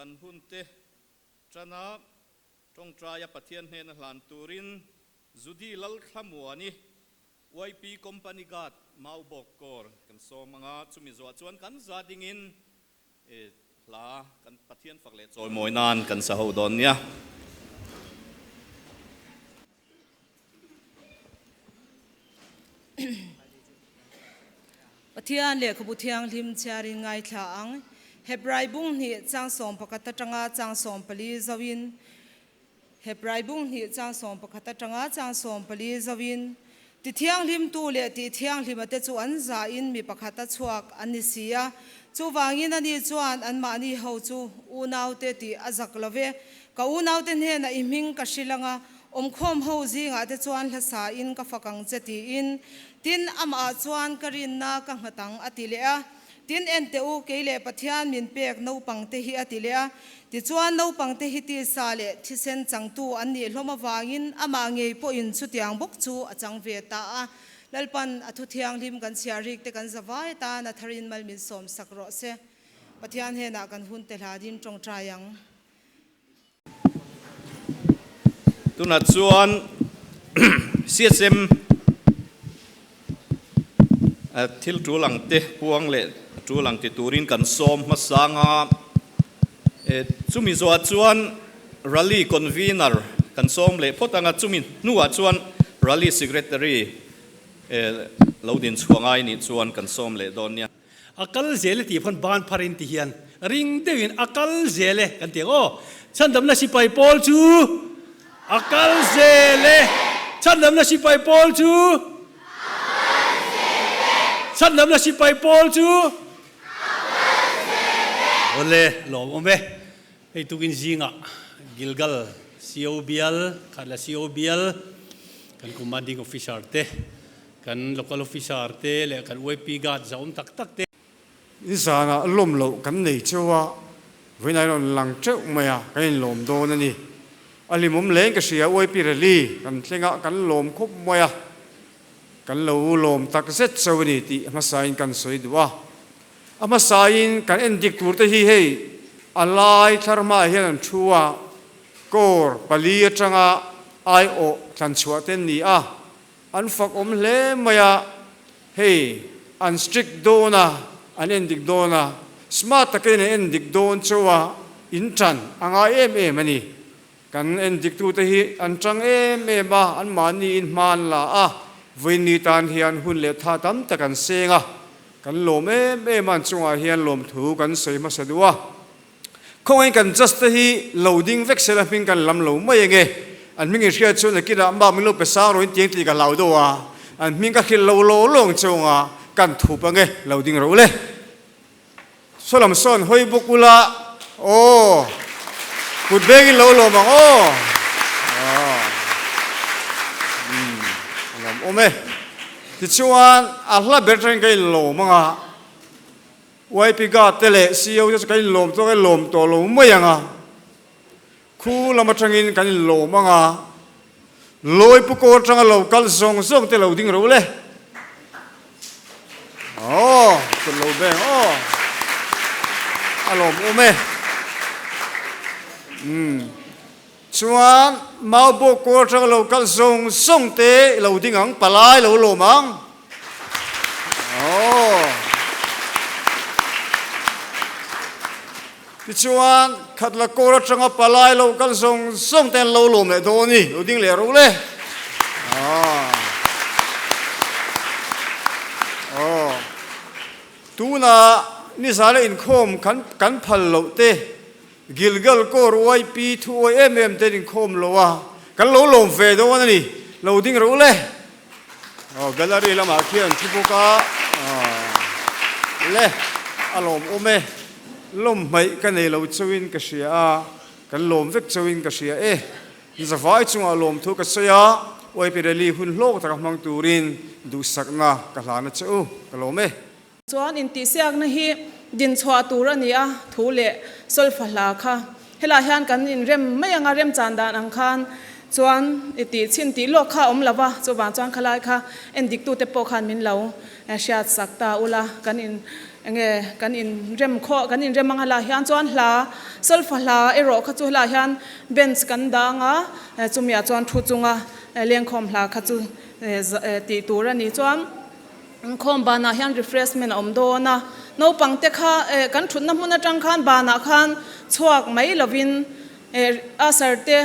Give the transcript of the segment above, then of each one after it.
กันหุ่นเตจนะตรงตรายปะเทียนเฮนหลานตูรินจุดีลัลขมัวนี่ไว้ปีคอมพานีกัดมาอุบกกอร์กันโซมังอาจุมิจวดชวนกันซาดิงินลากันปะเทียนฝักเล็ดโซยมวยนานกันสะหูดอนเนี่ยปะเทียนเล็กขบุเทียงลิมเชียริงไงทางเฮบรายบุ้งนี่จางสมปะกัตจังอาจางสมปลีจวินเฮบรายบุ้งนี่จางสมปะกัตจังอาจางสมปลีจวินติเทียงลิมตูเลติเทียงลิมเตจวนจาอินมีปะกัตชวกอันนิสียจูวางินอันนี้จวนอันมานี่เขาจูอูนาวเตติอาจักลเวกอูนาวเตนเฮนะอิมิงกัชิลังอาคมเขาจีงอาเตจวนละสาอินกับฟักังเจติอินตินอามาจวนกรินนากังหตังอติเลอะtin en te u ke le pathian min pek no pangte hi atilia ti chuan no pangte hi ti sa le thisen changtu an ni hloma wangin ama ngei po in chu tiang bok chu achang ve ta a lalpan athu thiang lim kan siarik te kan zawai ta na tharin mal min som sakro se pathian he na kan hun te hladin tong trayang tuna chuan CSM thil tu lang te puang le tu lang te turin kan som ma sanga chumi zo chuan rally convener kan som le photanga chumi nuwa chuan rally secretary lodin chuangai ni chuan kan som le donia akal zele ti phon ban pharin ti hian ring dewin akal zele kan ti o chandam na sipai pol chu akal zele chandam na sipai pol chu chandam na sipai pol chu ole lom ome ei tukin zinga gilgal COBL khala COBL kan commanding officer te kan local officer te le kan OP guard zaum tak tak te isana lom lo kan nei chewa vinai ron lang cheu maya kan lom do na ni alimum leng ka sia OP rally kan tlenga kan lom khop maya kan lo lom tak set chawni ti ma sain kan soi duwa ama sain kan endik tur te hi hei alai tharma hian thuwa kor pali atanga ai o than chua ten ni a an fak om hle maya hei an strict dona an endik dona smart taken endik don chuwa intran anga em em ani kan en dik tu te hi an tang em a an mani in man la a vin ni tan hian hun le tha tam ta kan senga kan lom em an chunga hian lom thu kan sei ma sadua khoi kan just hi loading vek sela ping kan lam lo mai nge an ming ria chu na kida ba mi lo pe sa ro tiang ti ka lau do wa an ming ka khil lo lo long chunga kan thu pa nge loading ro le solam son hoi bukula o kut begi lo lo ma o lam ome ti chuan a hla bertren kai lo manga YP ga tele CEO just kai lom to kai lom to lo mayanga khu lama tangin kan lo manga loi pu ko tanga lo kal song song te lo ding ro le ko lo beng alom ome chuan mau bo ko tanga lo kal song song te lo ding ang palai lo lo mang chuan khát là cô ra trăng áp lại lâu căn sông tên lâu lồm lại thôi nhỉ lâu đinh lẻ rú lên tu na ni sa le in khom kan phal lo te gilgal ko roi pi thu em te in khom lo wa kan lo lom ve do na ni lâu đinh rú lên gallery lama khian thibuka le alom ome lom mai ka nei lo chuin ka sia kan lom vek chuin ka sia zawai chunga lom thu ka sia oi pireli hun hlok ta mang turin du sakna ka hlana chu ka lome chuan in ti siak na hi din chwa tur ania thu le sol phala kha hela hian kan in rem mai anga rem chan dan ang khan chuan iti chin ti lo kha om lawa chuwa chuan khalai kha en dik tu te po khan min lo shat sakta ula kan in nge kan in rem kho kan in rem anga la hian chuan hla sol phala ero kha chu hla hian bench kan danga chumia chuan thu chunga leng khom hla kha chu ti tur ani chuan khom bana hian refreshment om do na no pangte kha kan thun na hmuna tang khan bana khan chuak mai lovin asarte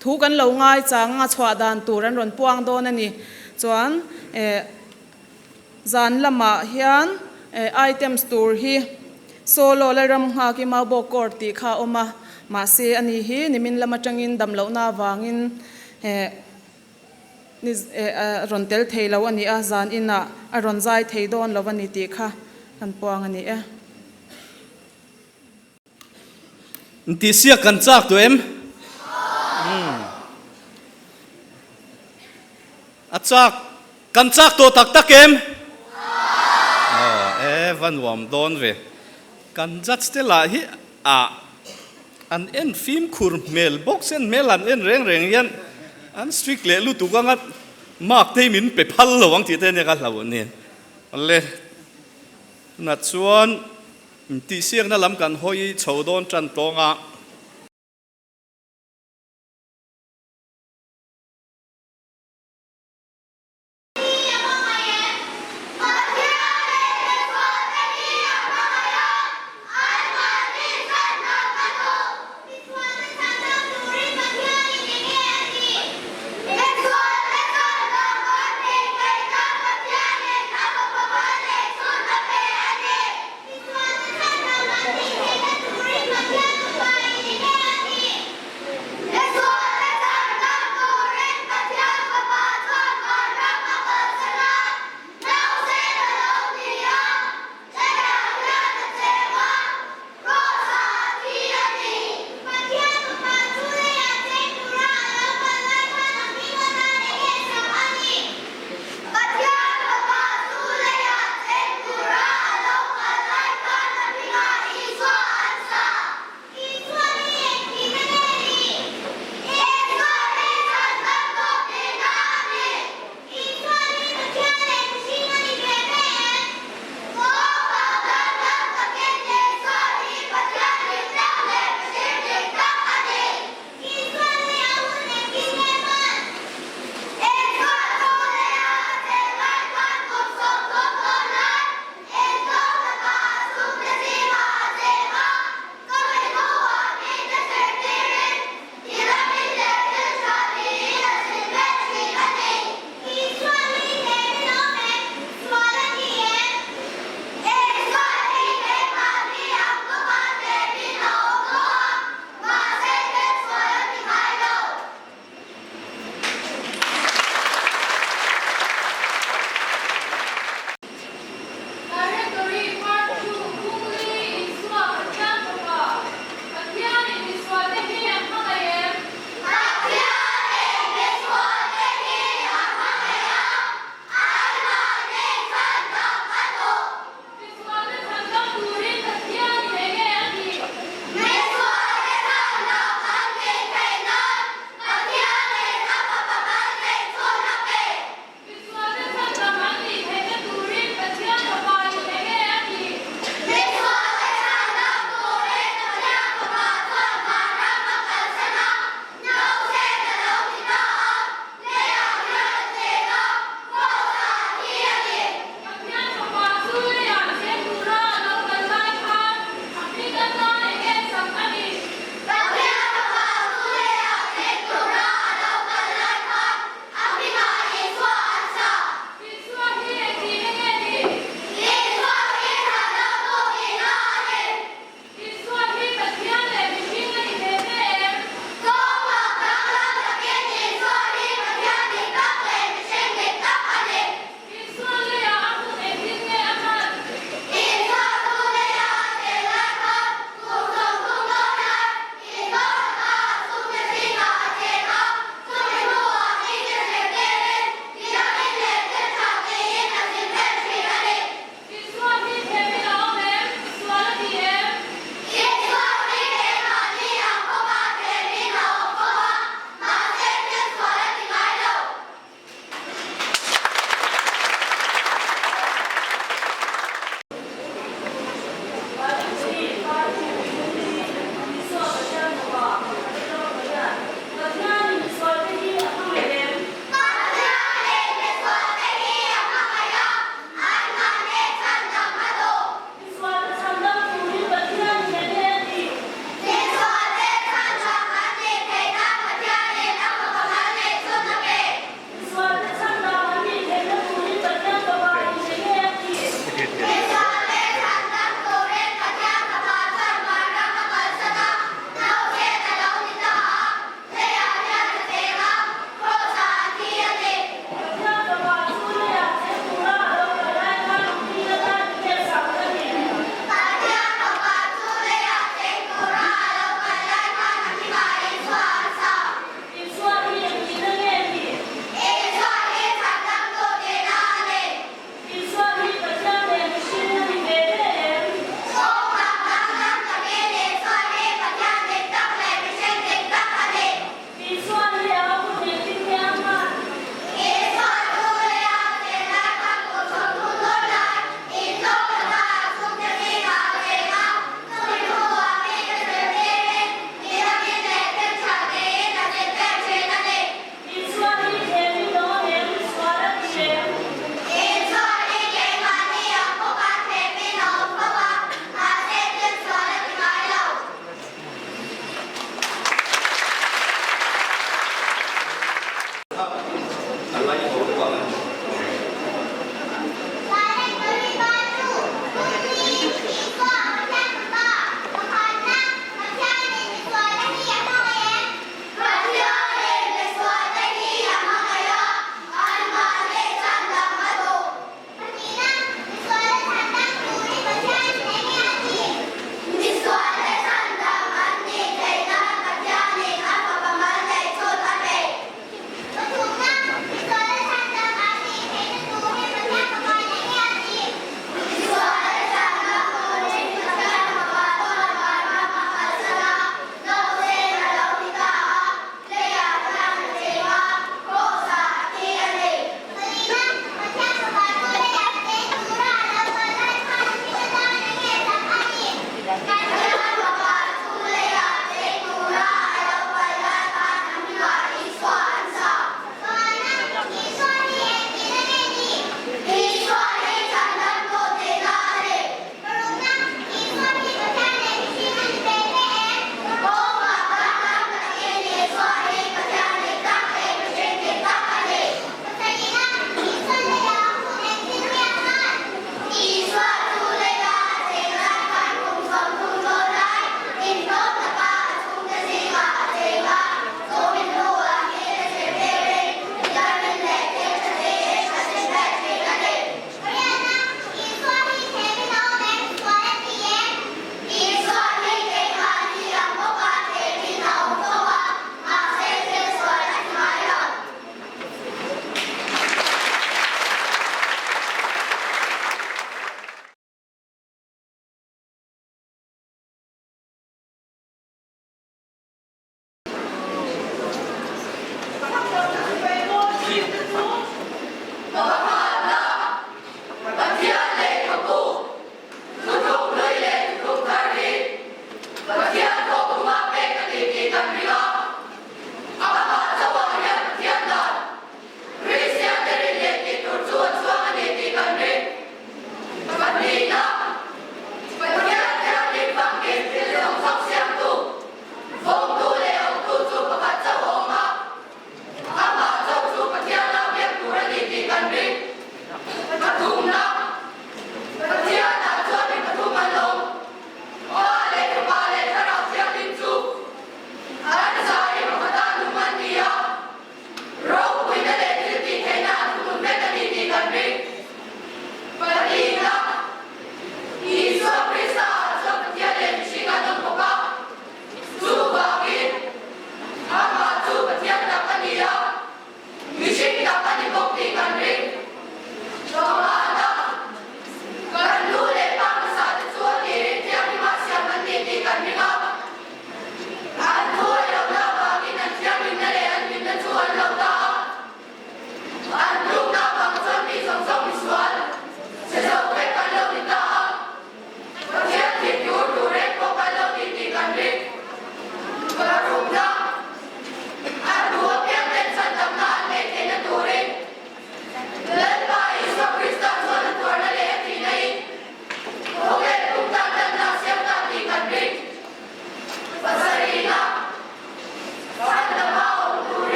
thu kan lo ngai changa chwa dan turan ron puang do na ni chuan zan lama hian item store hi solo le ram ha ki ma bo kor ti kha oma ma se ani hi nimin lama tangin dam lo na wangin ni ron tel theilo ani a zan ina a ron zai theidon lovani ti kha kan puang ani ti sia kan chak to em achak kan chak to tak tak em van wam don ve kan jat stela hi an en film khur mel box en melan en reng reng yan an strict le lu tu ka ngat mak te min pe phal lo wang ti te ne ka law ne le na chuan ti siak na lam kan hoi chodon tran tonga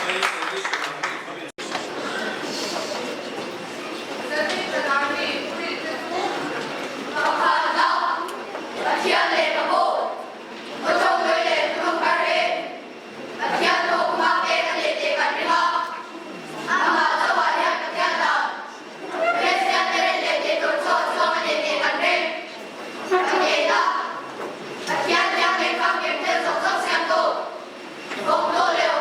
Hãy subscribe cho kênh Ghiền Mì Gõ để không bỏ lỡ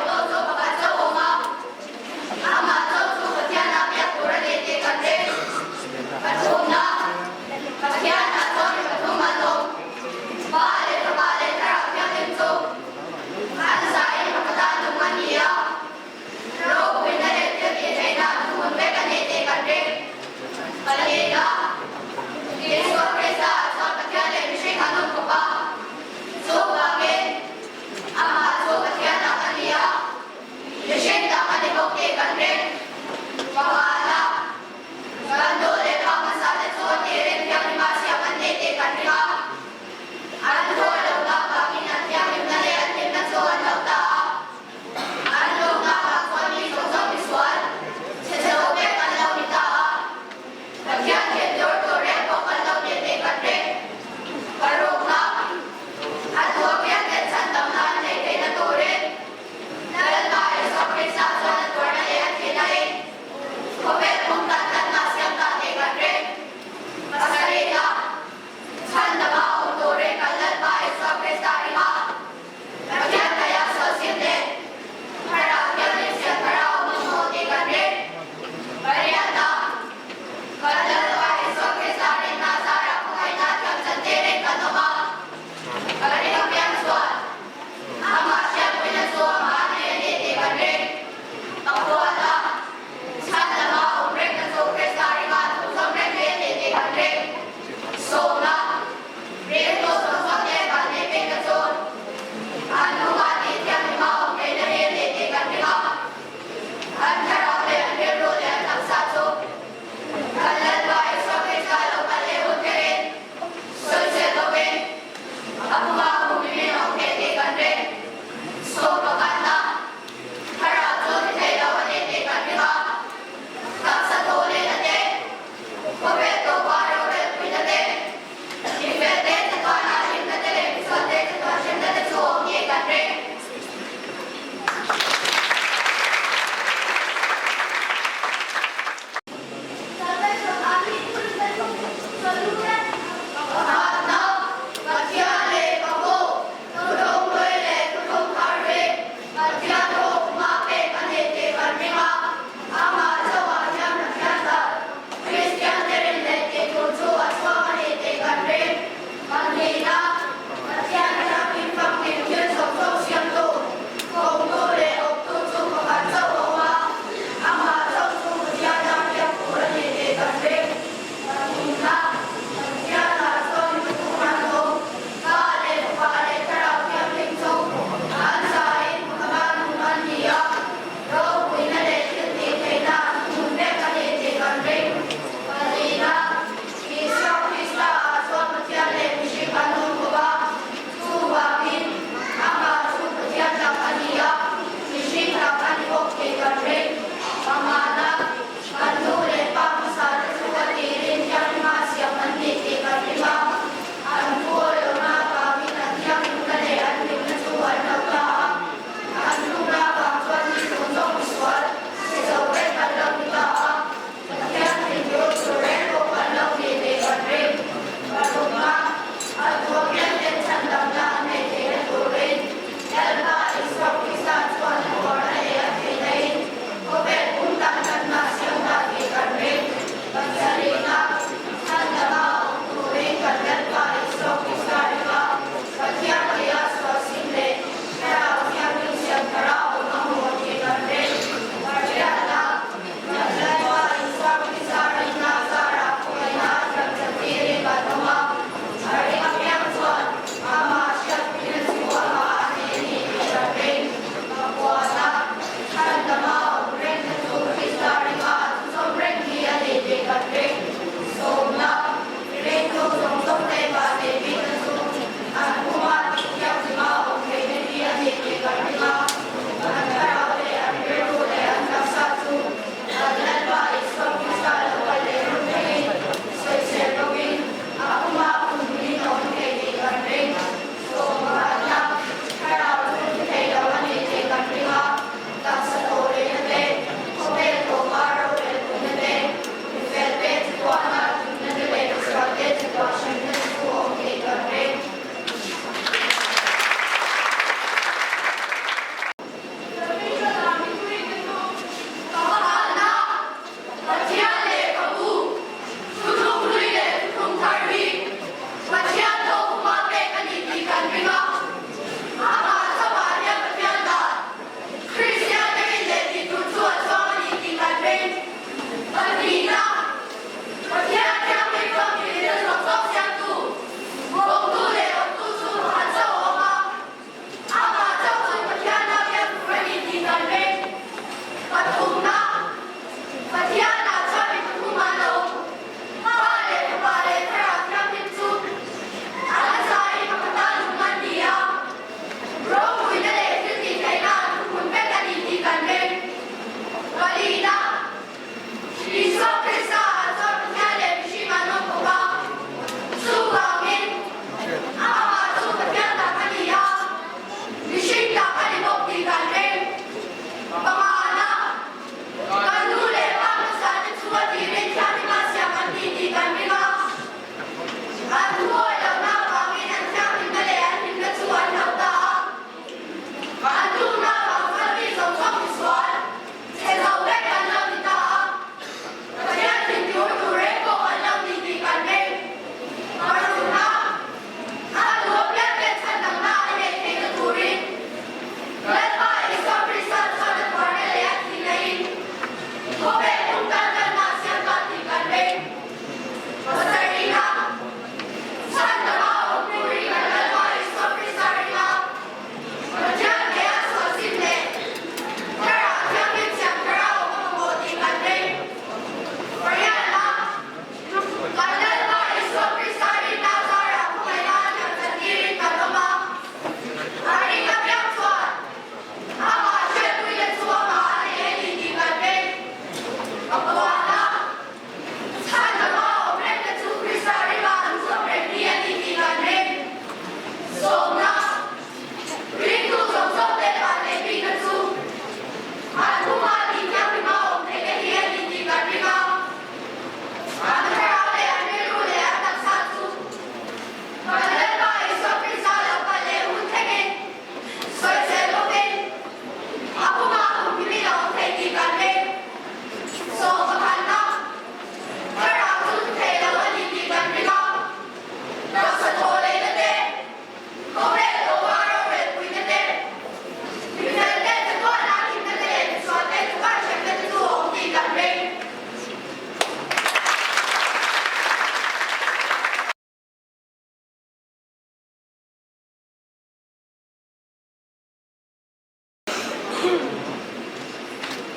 Hãy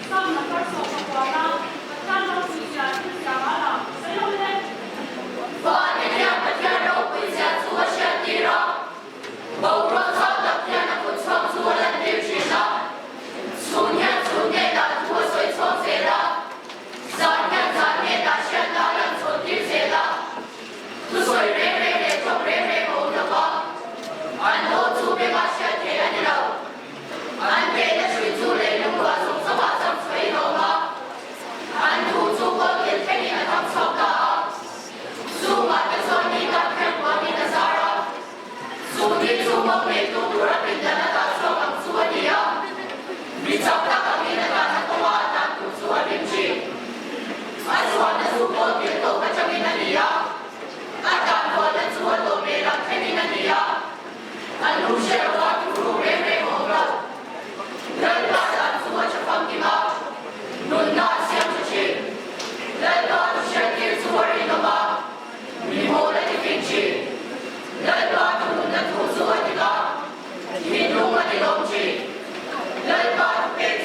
subscribe cho kênh Ghiền Mì Gõ để không bỏ lỡ những video hấp dẫn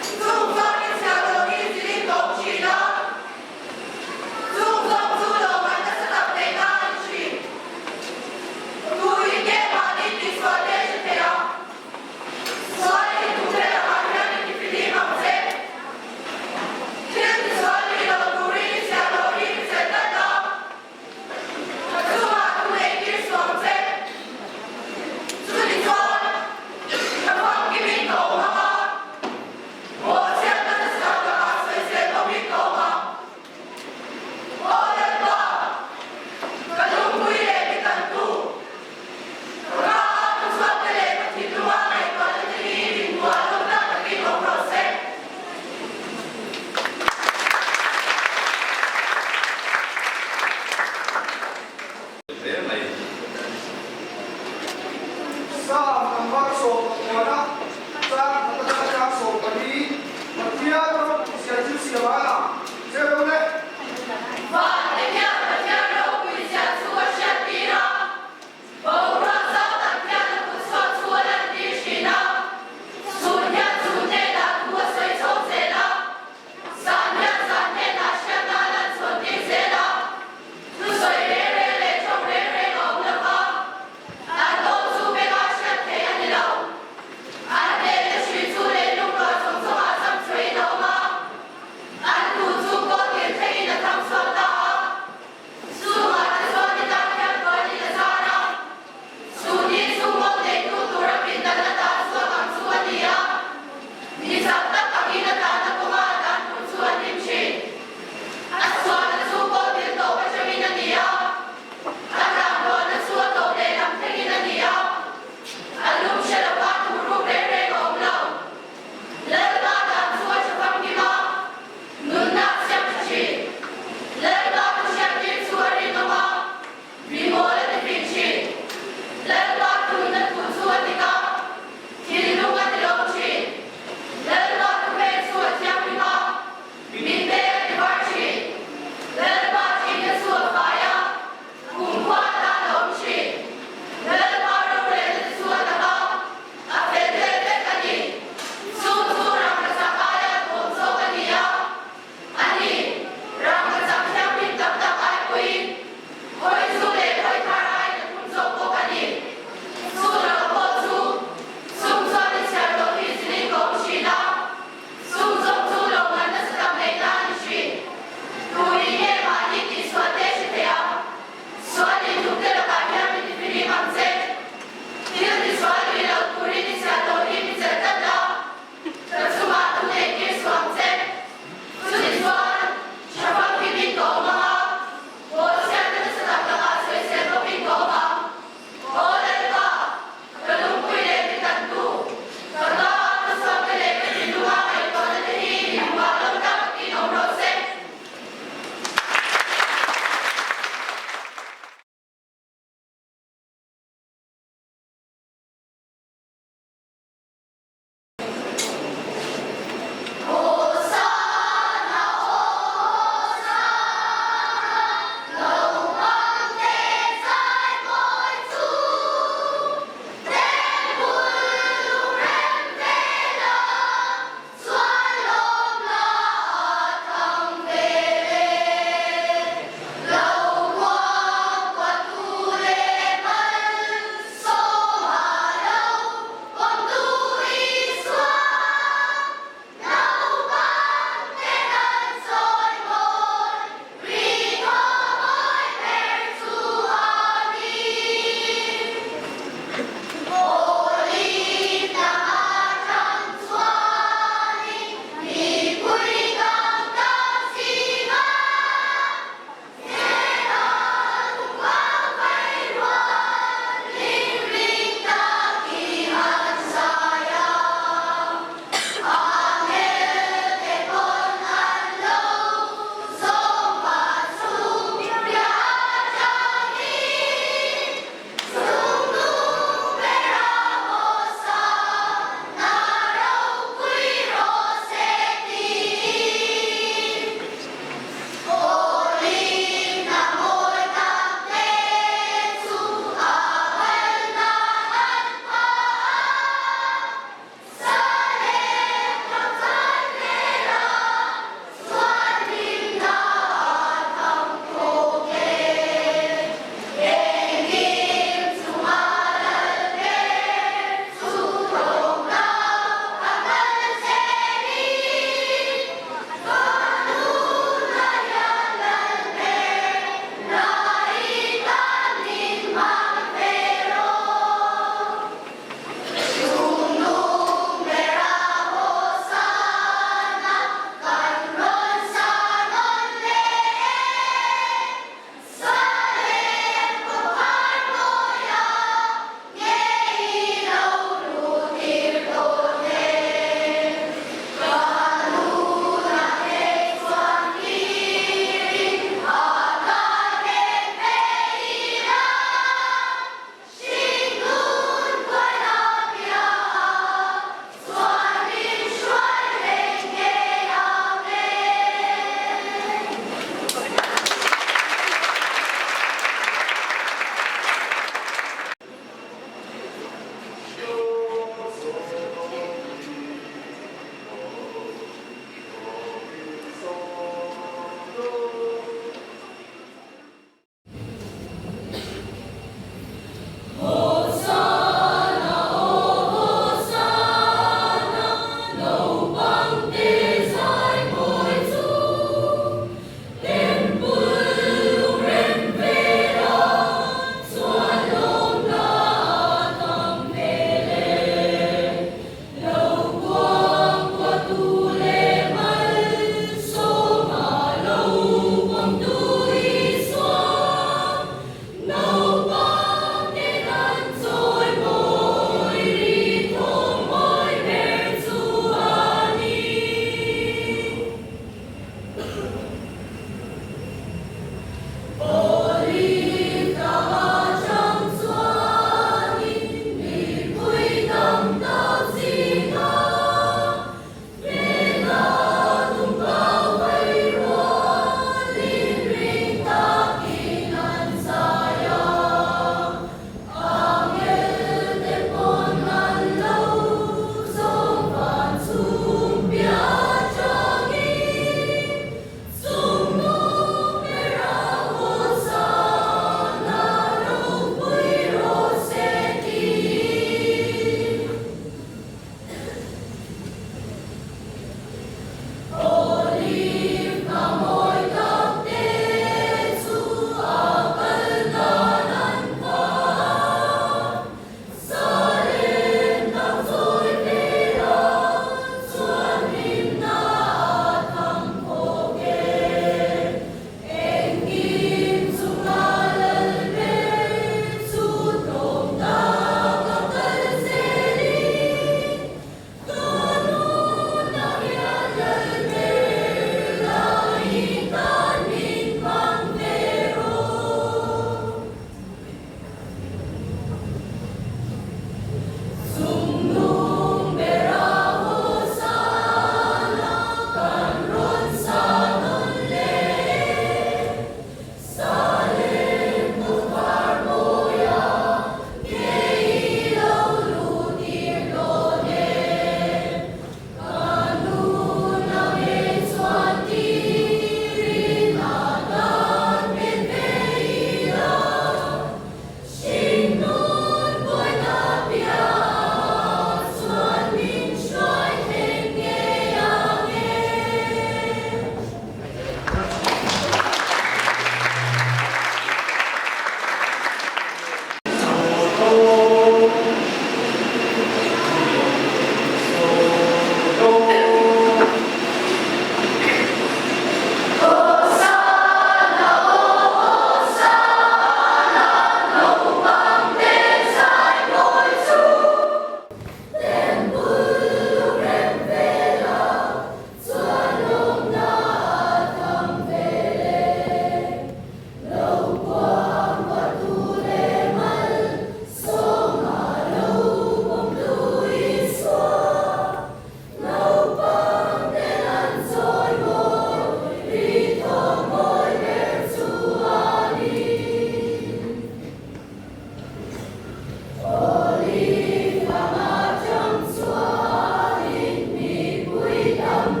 Mong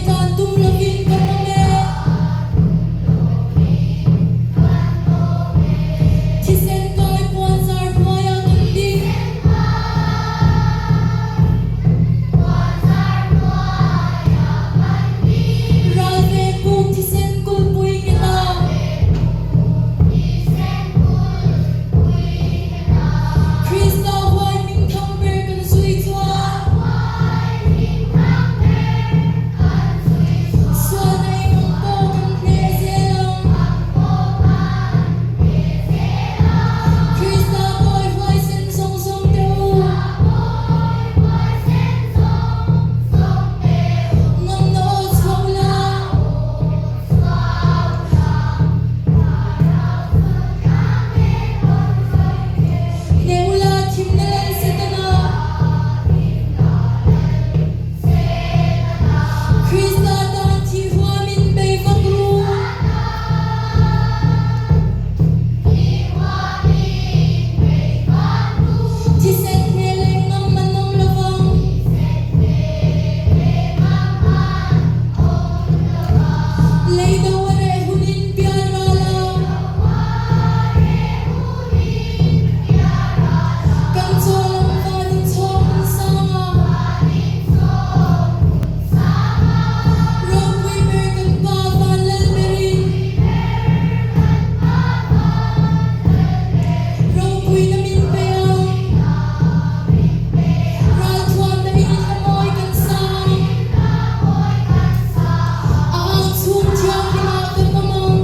kan tung lovin kan me thi sen kai pon zar moya kan ding ral ve pu thi sen kul pui ke ta Krista hoi min thang ber kan sui chua Suan ai ngong po kan ne zelang Krista hoi hoi sen song song teu Ngam no chong la Neula thim na lan setana Krista tan thi hua min bei vakru thi sen ne leng ngam manom lavang Leido ware hunin piara la Kan cholam vanin chom sama Rock we ber kan pa van lal berin Rock we na min pea Ral thuam na in na moi kan sang Ang chung chiang hima kan mamang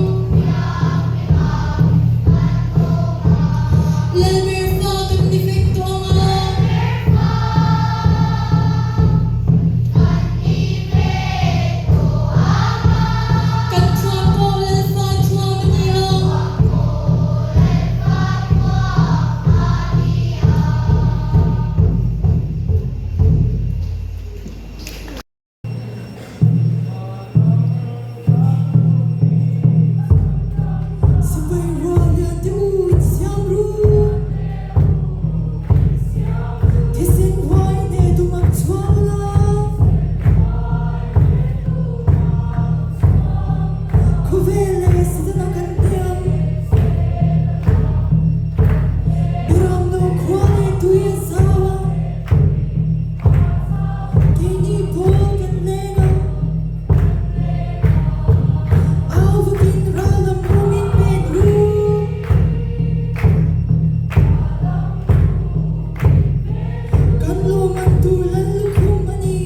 Lal ber fa kan defecto anga Kan thuam po lal fa thuam niya Sabay roya tu siam ru Tisen hoy ne tu mak chuang la Kuvele sidana kan tiam Duram no kwale tu ye sawa Kini po kan lenga Auvakin ralam rumin ben ru Kan lo man tu lal kumani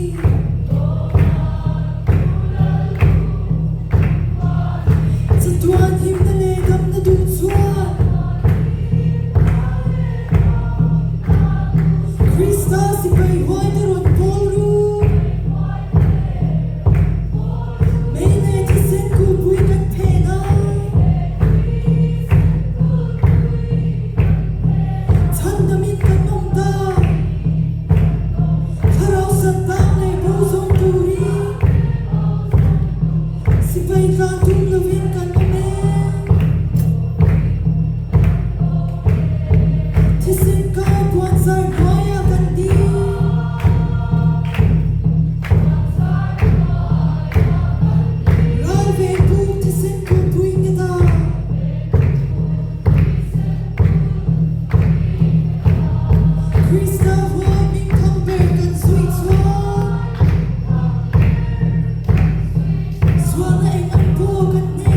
Situan him na le gam na du chuan Krista si pai hoi na ron pol ru May ne thi sen ku pui kan phe na Chan na min kan nong ta Kharau san bang le bo zong tu ri Si pai kan tung lovin kan me Thi sen kai pon zar moya kan ding Ral ve pu thi sen ku pui ke ta Krista hoi min thang ber kan sui chua Suan ai ngam po kan ne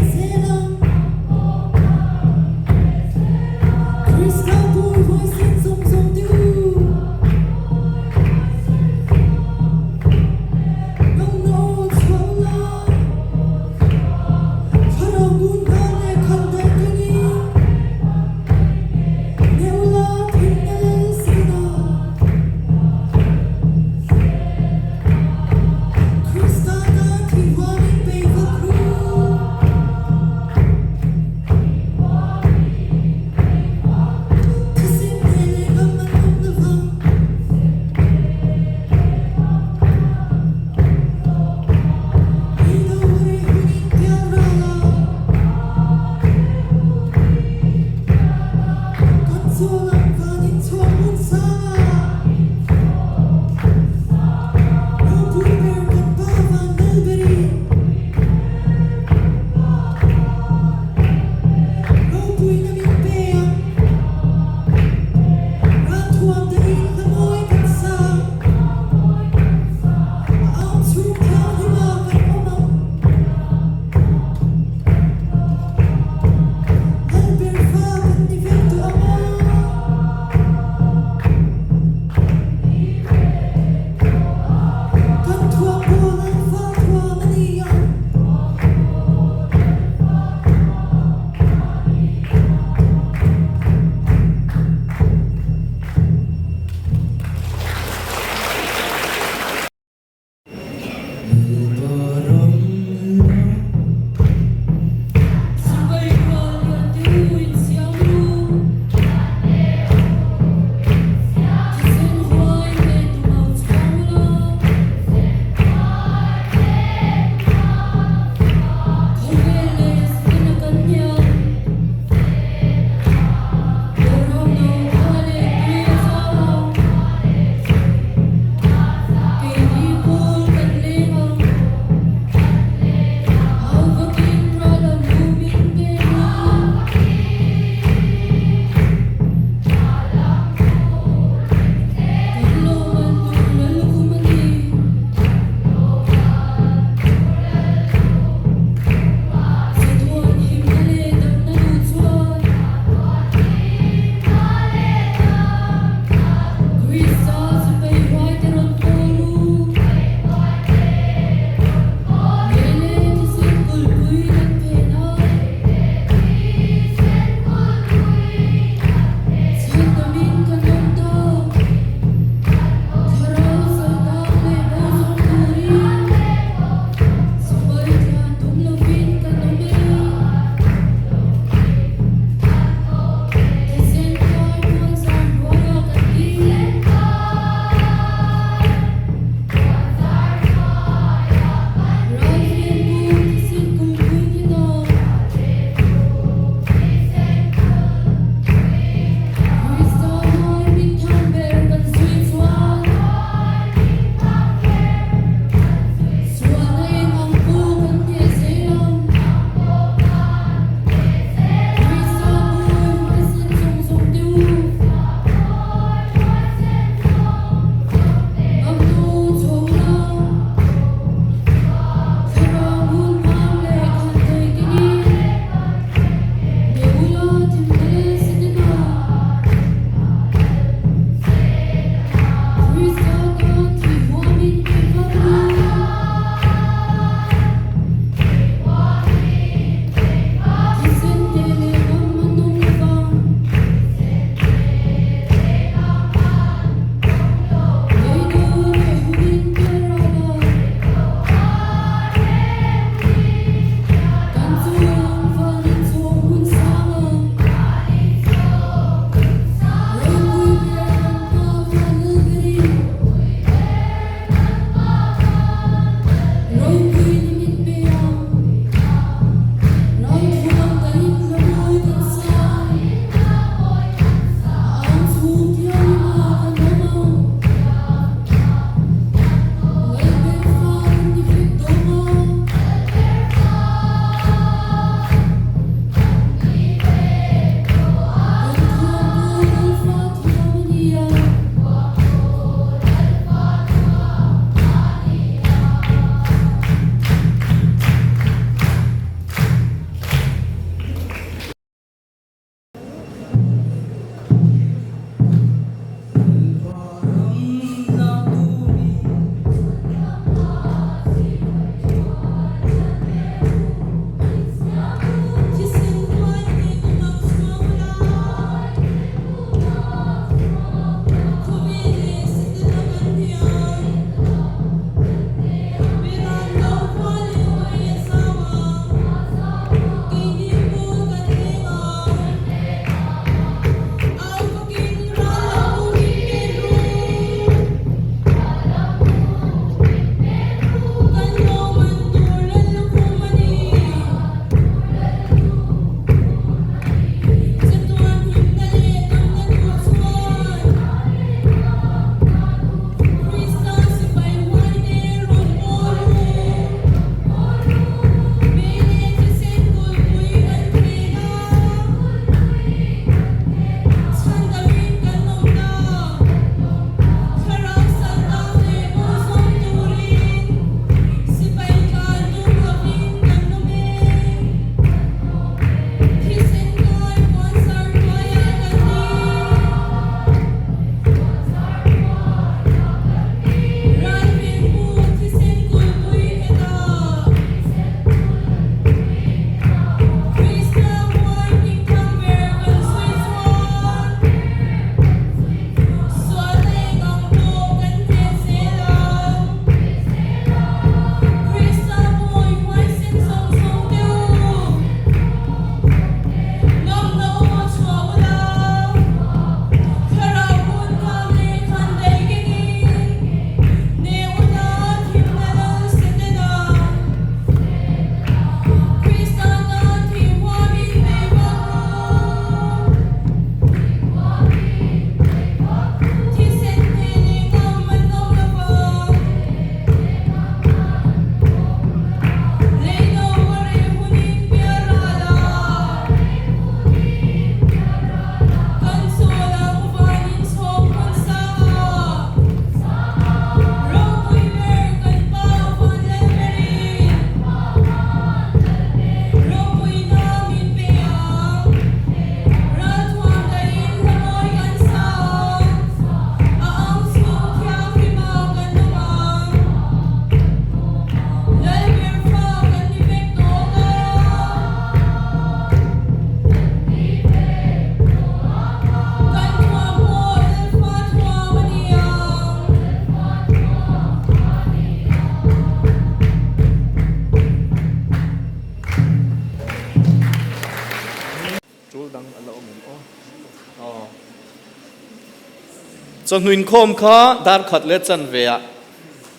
จนหินโคมข้าดาร์ขัดเลจันเวีย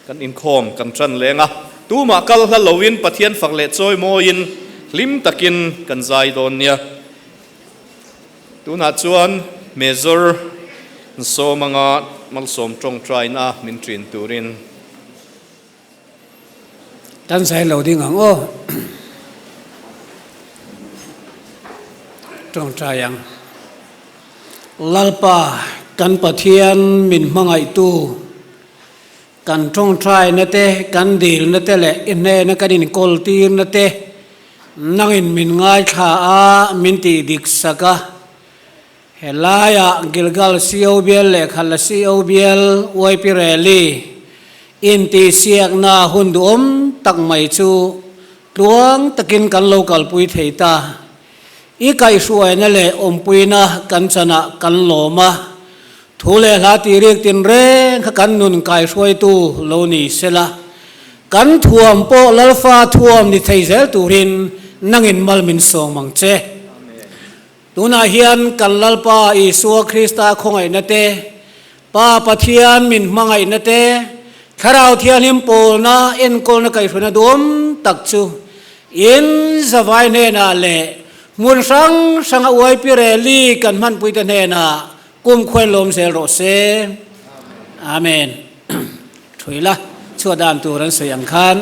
กันอินโคมกันจันเลงะตูมากัลฮัลโลวินปะเทียนฝักเลจอยโมยินลิมตะกินกันใจโดนเนี่ยตูน่าชวนเมเจอร์โซมังอามัลสมตรงใจนะมินทรินตูรินtan sai lo ding ang o trong trayang lalpa kan pathian min mangai tu kan trong trai na te kan dil na te le inne na kanin kol tir na te nangin min ngai tha a min ti dik saka helaya gilgal siobiel le khala siobiel oi pireli in ti siak na hundum tak mai chu tuang takin kan local pui theita i kai suai na le ompuina kan chana kan loma thule la ti rek tin re kha kan nun kai suai tu lo ni sela kan thuam po lalfa thuam ni theizel turin nangin malmin song mangche tuna hian kan lalpa isu krista khongai na te pa pathian min mangai na te kharau thian him pol na en kol na kai thuna dom tak chu in zawai ne na le mun sang sanga uai pireli kan man pui ta ne na kum khwen lom sel ro se amen thuila chuadan tu ran sayang khan